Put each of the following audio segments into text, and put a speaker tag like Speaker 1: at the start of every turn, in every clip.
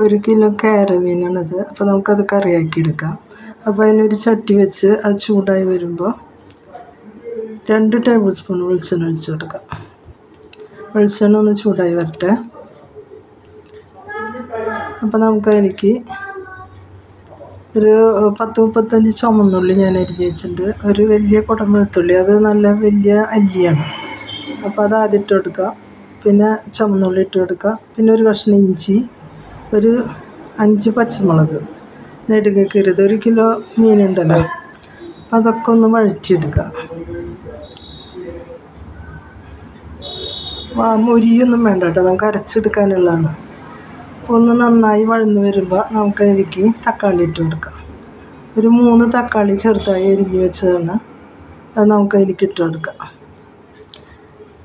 Speaker 1: 1 kilo കാരമീനാണിത്. അപ്പോൾ നമുക്കത് കറിയാക്കി എടുക്കാം. അപ്പോൾ അതിനൊരു ചട്ടി വെച്ച് അത് ചൂടായി വരുമ്പോൾ 2 ടേബിൾ സ്പൂൺ വെളിച്ചെണ്ണ ഒഴിച്ച് കൊടുക്കാം. വെളിച്ചെണ്ണ ഒന്ന് ചൂടായി വരട്ടെ. അപ്പോൾ നമുക്കതിലേക്ക് ഒരു 10-35 ചുമന്നുള്ളി ഞാൻ അരിഞ്ഞ് വെച്ചിട്ടുണ്ട്. ഒരു വലിയ കുടം വെളുത്തുള്ളി, അത് നല്ല വലിയ അല്ലിയാണ്. അപ്പോൾ അത് ആദ്യം ഇട്ട് കൊടുക്കുക. പിന്നെ ചുമന്നുള്ളി ഇട്ട് കൊടുക്കുക. പിന്നെ ഒരു കഷ്ണം ഇഞ്ചി, ഒരു 5 പച്ചമുളക് നെടുകെ കീറിയത്. 1 കിലോ മീനുണ്ടല്ലോ, അതൊക്കെ ഒന്ന് വഴറ്റിയെടുക്കുക. മുരിയൊന്നും വേണ്ട കേട്ടോ, നമുക്ക് അരച്ചെടുക്കാനുള്ളതാണ്. അപ്പോൾ ഒന്ന് നന്നായി വഴന്ന് വരുമ്പോൾ നമുക്കതിലേക്ക് തക്കാളി ഇട്ട് കൊടുക്കാം. ഒരു 3 തക്കാളി ചെറുതായി എരിഞ്ഞ് വെച്ചതാണ്, അത് നമുക്കതിലേക്ക് ഇട്ട് കൊടുക്കാം.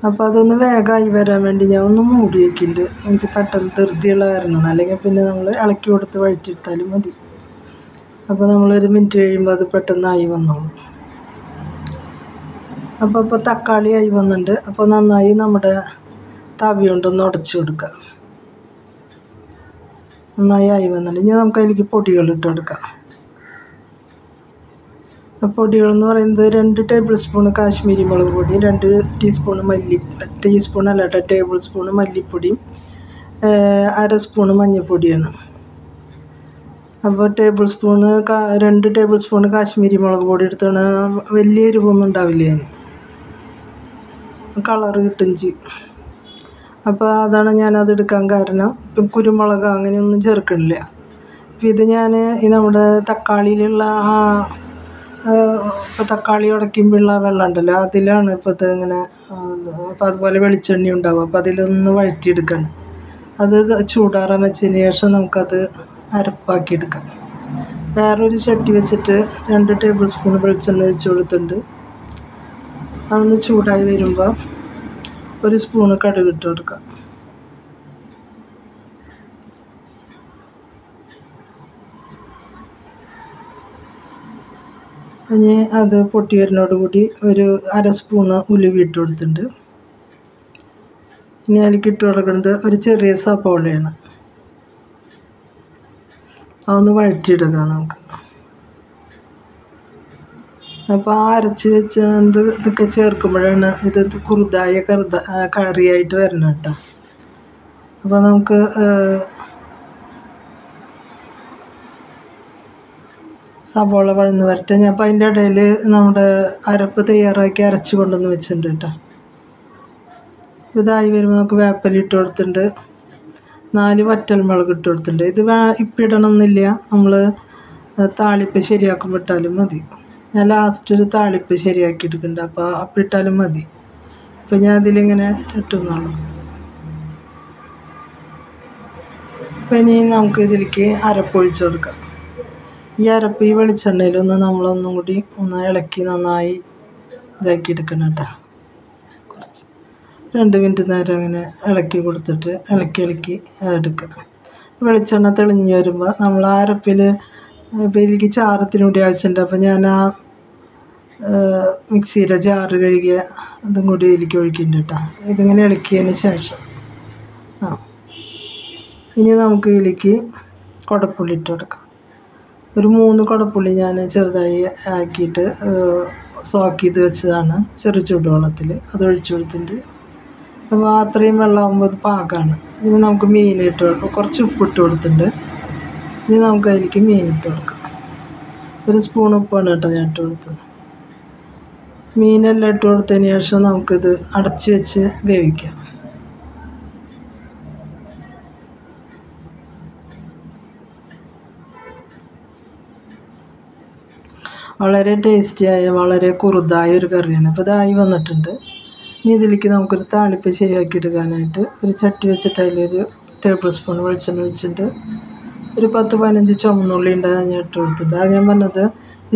Speaker 1: അപ്പോൾ അതൊന്ന് വേഗമായി വരാൻ വേണ്ടി ഞാൻ ഒന്ന് മൂടി വയ്ക്കുന്നുണ്ട്. എനിക്ക് പെട്ടെന്ന് ധൃതിയുള്ള കാരണമാണ്, അല്ലെങ്കിൽ പിന്നെ നമ്മൾ ഇളക്കി കൊടുത്ത് വഴറ്റിയെടുത്താലും മതി. അപ്പോൾ നമ്മളൊരു മിനിറ്റ് കഴിയുമ്പോൾ അത് പെട്ടെന്നായി വന്നോളും. അപ്പോൾ തക്കാളി ആയി വന്നിട്ടുണ്ട്. അപ്പോൾ നന്നായി നമ്മുടെ തവി കൊണ്ടൊന്ന് ഉടച്ചു കൊടുക്കുക. നന്നായി ആയി വന്നിട്ടുണ്ട്. ഇനി നമുക്ക് അതിലേക്ക് പൊടികൾ ഇട്ട് കൊടുക്കാം. പൊടികളെന്ന് പറയുന്നത് 2 ടേബിൾ സ്പൂൺ കാശ്മീരി മുളക് പൊടി, 2 ടേബിൾ സ്പൂൺ മല്ലിപ്പൊടിയും 1/2 സ്പൂൺ മഞ്ഞൾപ്പൊടിയാണ്. അപ്പോൾ 2 ടേബിൾ സ്പൂൺ കാശ്മീരി മുളക് പൊടി എടുത്താണ്. വലിയ എരിവൊന്നും ഉണ്ടാവില്ല, അതിന് കളറ് കിട്ടും ചെയ്യും. അപ്പോൾ അതാണ് ഞാനത് എടുക്കാൻ കാരണം. ഇപ്പം കുരുമുളക് അങ്ങനെയൊന്നും ചേർക്കണില്ല. അപ്പോൾ ഇത് ഞാൻ നമ്മുടെ തക്കാളിയിലുള്ള ഇപ്പോൾ തക്കാളി ഉടയ്ക്കുമ്പോഴുള്ള വെള്ളം ഉണ്ടല്ലോ, അതിലാണ് ഇപ്പോൾ ഇത് ഇങ്ങനെ. അപ്പോൾ അതുപോലെ വെളിച്ചെണ്ണ ഉണ്ടാവും. അപ്പോൾ അതിലൊന്ന് വഴറ്റിയെടുക്കണം. അത് ചൂടാറാൻ വെച്ചതിന് ശേഷം നമുക്കത് അരപ്പാക്കിയെടുക്കാം. വേറൊരു ചട്ടി വെച്ചിട്ട് 2 ടേബിൾ സ്പൂൺ വെളിച്ചെണ്ണ ഒഴിച്ച് കൊടുത്തിട്ടുണ്ട്. അതൊന്ന് ചൂടായി വരുമ്പോൾ 1 സ്പൂണ് കടുക് ഇട്ട് കൊടുക്കാം. ഇനി അത് പൊട്ടി വരുന്നതോടുകൂടി ഒരു 1/2 സ്പൂണ് ഉലുവ ഇട്ട് കൊടുത്തിട്ടുണ്ട്. ഇനി അതിലേക്ക് ഇട്ട് കൊടുക്കുന്നത് ഒരു ചെറിയ സവോളയാണ്. അതൊന്ന് വഴറ്റിയെടുക്കാം നമുക്ക്. അപ്പോൾ അരച്ച് വെച്ച് ഇതൊക്കെ ചേർക്കുമ്പോഴാണ് ഇത് കുറുതായ കറിയായിട്ട് വരണം കേട്ടോ. അപ്പോൾ നമുക്ക് സവോള വഴന്ന് വരട്ടെ. ഞാൻ അപ്പോൾ അതിൻ്റെ ഇടയിൽ നമ്മുടെ അരപ്പ് തയ്യാറാക്കി അരച്ച് കൊണ്ടുവന്ന് വെച്ചിട്ടുണ്ട് കേട്ടോ. ഇതായി വരുമ്പോൾ നമുക്ക് വേപ്പില ഇട്ട് കൊടുത്തിട്ടുണ്ട്. 4 വറ്റൽമുളക് ഇട്ട് കൊടുത്തിട്ടുണ്ട്. ഇത് ഇപ്പം ഇടണമെന്നില്ല, നമ്മൾ താളിപ്പ് ശരിയാക്കുമ്പോൾ ഇട്ടാലും മതി. ഞാൻ ലാസ്റ്റ് ഒരു താളിപ്പ് ശരിയാക്കി എടുക്കുന്നുണ്ട്, അപ്പോൾ ഇട്ടാലും മതി. അപ്പോൾ ഞാൻ അതിലിങ്ങനെ ഇട്ടുന്നുള്ളൂ. അപ്പോൾ ഇനി നമുക്ക് ഇതിലേക്ക് അരപ്പൊഴിച്ച് കൊടുക്കാം. ഈ അരപ്പ് ഈ വെളിച്ചെണ്ണയിലൊന്ന് നമ്മളൊന്നും കൂടി ഒന്ന് ഇളക്കി നന്നായി ഇതാക്കി എടുക്കണം കേട്ടോ. കുറച്ച് 2 മിനിറ്റ് നേരം അങ്ങനെ ഇളക്കി കൊടുത്തിട്ട് ഇളക്കി എടുക്കണം. വെളിച്ചെണ്ണ തെളിഞ്ഞ് വരുമ്പോൾ നമ്മൾ ആ അരപ്പിൽ ഇപ്പോൾ എനിക്ക് ചാറത്തിന് കൂടി ആവശ്യമുണ്ട്. അപ്പോൾ ഞാൻ ആ മിക്സിയുടെ ജാറ് കഴുകിയ അതും കൂടി ഇതിലേക്ക് ഒഴിക്കുന്നുണ്ട് കേട്ടോ. ഇതിങ്ങനെ ഇളക്കിയതിന് ശേഷം ഇനി നമുക്ക് ഇതിലേക്ക് കുടപ്പുളി ഇട്ട് കൊടുക്കാം. ഒരു 3 കുടപ്പുളി ഞാൻ ചെറുതായി ആക്കിയിട്ട് സോക്ക് ചെയ്ത് വെച്ചതാണ്, ചെറു ചൂടുവെള്ളത്തിൽ. അത് ഒഴിച്ചു കൊടുത്തിട്ടുണ്ട്. അപ്പോൾ അത്രയും വെള്ളമാകുമ്പോൾ അത് പാകമാണ്. ഇനി നമുക്ക് മീൻ ഇട്ട് കൊടുക്കാം. കുറച്ച് ഉപ്പിട്ട് കൊടുത്തിട്ടുണ്ട്. ഇനി നമുക്ക് അതിലേക്ക് മീൻ ഇട്ട് കൊടുക്കാം. 1 സ്പൂൺ ഉപ്പാണ് കേട്ടോ ഞാൻ ഇട്ട് കൊടുത്തത്. മീനെല്ലാം ഇട്ട് കൊടുത്തതിന് ശേഷം നമുക്കിത് അടച്ച് വെച്ച് വേവിക്കാം. വളരെ ടേസ്റ്റിയായ വളരെ കുറുതായ ഒരു കറിയാണ്. അപ്പോൾ ഇതായി വന്നിട്ടുണ്ട്. ഇനി ഇതിലേക്ക് നമുക്കൊരു താളിപ്പ് ശരിയാക്കി എടുക്കാനായിട്ട് ഒരു ചട്ടി വെച്ചിട്ട് അതിലൊരു ടേബിൾ സ്പൂൺ വെളിച്ചെണ്ണ ഒഴിച്ചിട്ട് ഒരു 10-15 ചുവന്നുള്ളി ഉണ്ട്, ഞാൻ ഇട്ട് കൊടുത്തിട്ടുണ്ട്. അത് ഞാൻ പറഞ്ഞത്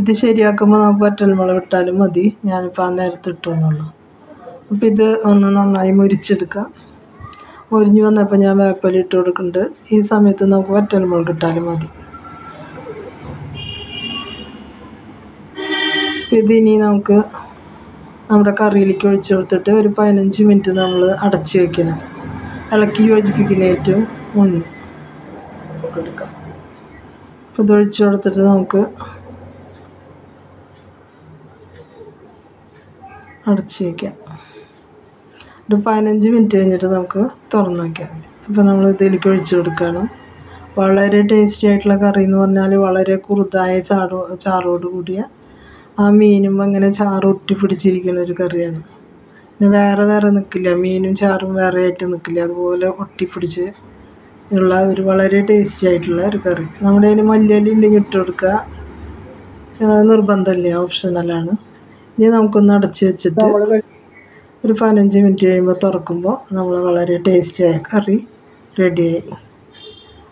Speaker 1: ഇത് ശരിയാക്കുമ്പോൾ നമുക്ക് വറ്റൽമുളക് ഇട്ടാലും മതി. ഞാനിപ്പോൾ ആ നേരത്തെ ഇട്ടുന്നുള്ളൂ. അപ്പോൾ ഇത് ഒന്ന് നന്നായി മുരിച്ചെടുക്കാം. മുരിഞ്ഞ് വന്നപ്പോൾ ഞാൻ വേപ്പില ഇട്ട് കൊടുക്കുന്നുണ്ട്. ഈ സമയത്ത് നമുക്ക് വറ്റൽമുളക് ഇട്ടാലും മതി. ഇതിനി നമുക്ക് നമ്മുടെ കറിയിലേക്ക് ഒഴിച്ച് കൊടുത്തിട്ട് ഒരു 15 മിനിറ്റ് നമ്മൾ അടച്ച് വയ്ക്കണം, ഇളക്കി യോജിപ്പിക്കുന്ന ഏറ്റവും മുന്നേ. ചൂടാക്കി എടുക്കാം. അപ്പോൾ ഇത് ഒഴിച്ച് കൊടുത്തിട്ട് നമുക്ക് അടച്ച് വയ്ക്കാം. ഒരു 15 മിനിറ്റ് കഴിഞ്ഞിട്ട് നമുക്ക് തുറന്ന് വയ്ക്കാം. അപ്പോൾ നമ്മൾ ഇതിലേക്ക് ഒഴിച്ച് കൊടുക്കുകയാണ്. വളരെ ടേസ്റ്റി ആയിട്ടുള്ള കറി എന്ന് പറഞ്ഞാൽ വളരെ കുറുതായ ചാറോട് കൂടിയ ആ മീനും അങ്ങനെ ചാറ് ഒട്ടി പിടിച്ചിരിക്കുന്ന ഒരു കറിയാണ്. പിന്നെ വേറെ വേറെ നിൽക്കില്ല, മീനും ചാറും വേറെ ആയിട്ട് നിൽക്കില്ല, അതുപോലെ ഒട്ടിപ്പിടിച്ച് ഉള്ള ഒരു വളരെ ടേസ്റ്റി ആയിട്ടുള്ള ഒരു കറി. നമ്മുടെ അതിന് മല്ലിയില ഉണ്ടെങ്കിൽ ഇട്ട് കൊടുക്കുക, നിർബന്ധമില്ല, ഓപ്ഷണലാണ്. ഇനി നമുക്കൊന്ന് അടച്ച് വെച്ചിട്ട് ഒരു 15 മിനിറ്റ് കഴിയുമ്പോൾ തുറക്കുമ്പോൾ നമ്മൾ വളരെ ടേസ്റ്റിയായ കറി റെഡിയായി.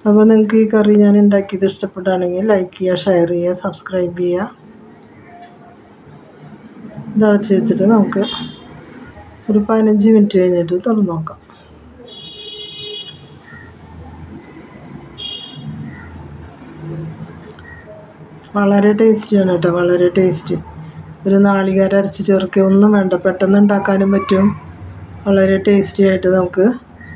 Speaker 1: അപ്പോൾ നിങ്ങൾക്ക് ഈ കറി ഞാൻ ഉണ്ടാക്കിയത് ഇഷ്ടപ്പെടുകയാണെങ്കിൽ ലൈക്ക് ചെയ്യുക, ഷെയർ ചെയ്യുക, സബ്സ്ക്രൈബ് ചെയ്യുക. ഇത് അടച്ച് വെച്ചിട്ട് നമുക്ക് ഒരു 15 മിനിറ്റ് കഴിഞ്ഞിട്ട് തുറന്ന് നോക്കാം. വളരെ ടേസ്റ്റിയാണ് കേട്ടോ, വളരെ ടേസ്റ്റി. ഒരു നാളികേരം അരച്ച് ചേർക്കുക ഒന്നും വേണ്ട, പെട്ടെന്ന് ഉണ്ടാക്കാനും പറ്റും. വളരെ ടേസ്റ്റി ആയിട്ട് നമുക്ക്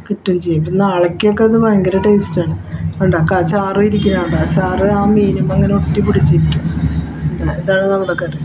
Speaker 1: കിട്ടും ചെയ്യും. പിന്നെ നാളേക്കൊക്കെ അത് ഭയങ്കര ടേസ്റ്റാണ്. ഉണ്ടാക്കുക ചാറ് ഇരിക്കുന്നുണ്ട്, ആ ചാറ് ആ മീനും അങ്ങനെ ഒട്ടി പിടിച്ചിരിക്കും. ഇതാണ് നമ്മുടെ കറി.